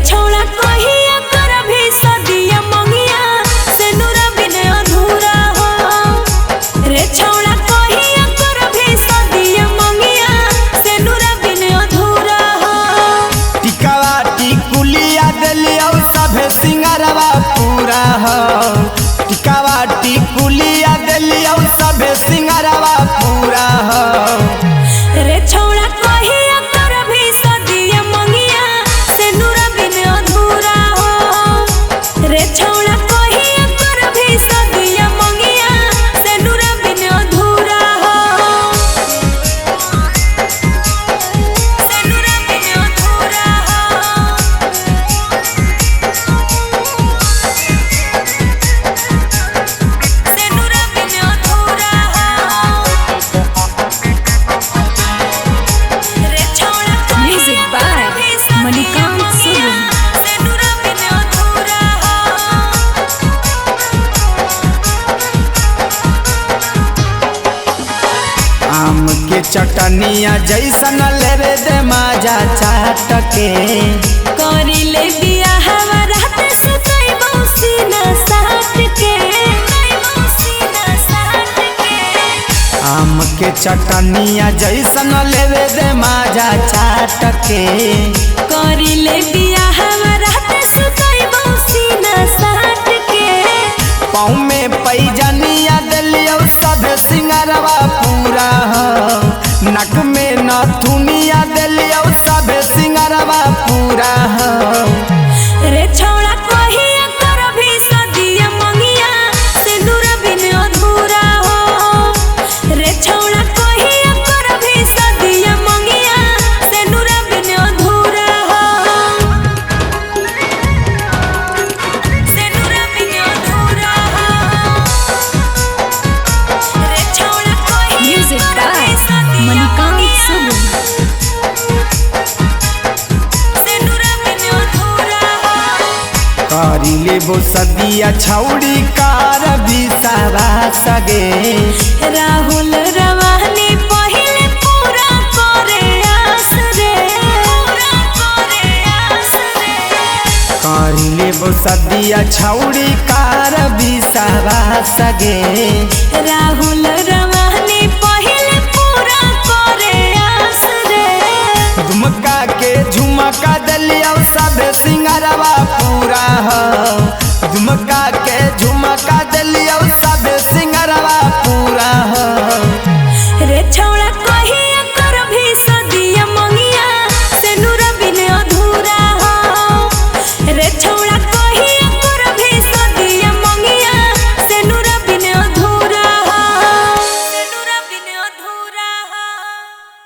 छौड़ा कहिया कर भी सदिया मंगिया से नूरा बिन अधूरा हो। रे छौड़ा कहिया कर भी सदिया मंगिया से नूरा बिन अधूरा हो। टिकावा टिकुलिया दिलिया सभे सिंगारवा पूरा हो। टिकावा टिकुलिया दिलिया सभे सिंगारवा पूरा हो। रे छौड़ा कहिया कर भी सदिया मंगिया से नूरा बिन अधूरा हो। रे छौड़ा कहिया कर भी सदिया मंगिया से नूरा बिन अधूरा हो। से नूरा बिन अधूरा हो। से नूरा बिन अधूरा हो। रे छौड़ा Music कहिया by कर भी सदिया Manikant मंगिया Singh। से नूरा बिन अधूरा हो। आम के चटनिया जैसन लेवे दे माजा चाट के। करिले बिया हवा रात सुतई बौसीना साट के। आम के चटनिया जैसन लेवे दे माजा चाट के। करिले बिया हवा रात सुतई बौसीना साट के। पाँव में पैजनिया दिलियो सब सिंगारवा पूरा हो। नक में नथुनिया दिलियो सब सिंगारवा पूरा हो। रे छौड़ा कहिया कर भी सदिया मंगिया से नूरा बिन अधूरा हो। रे छौड़ा कहिया कर भी सदिया मंगिया से नूरा बिन अधूरा हो। से नूरा बिन अधूरा हो। रे छौड़ा कहिया Music कर by भी सदिया Manikant मंगिया Singh। से नूरा बिन अधूरा हो। करिले वो सदिया छौड़ी कार भी सारा सगे। राहुल रवानी पहिले पूरा करे आस रे। पूरा करे आस रे। करिले वो सदिया छौड़ी कार भी सारा सगे। राहुल रवानी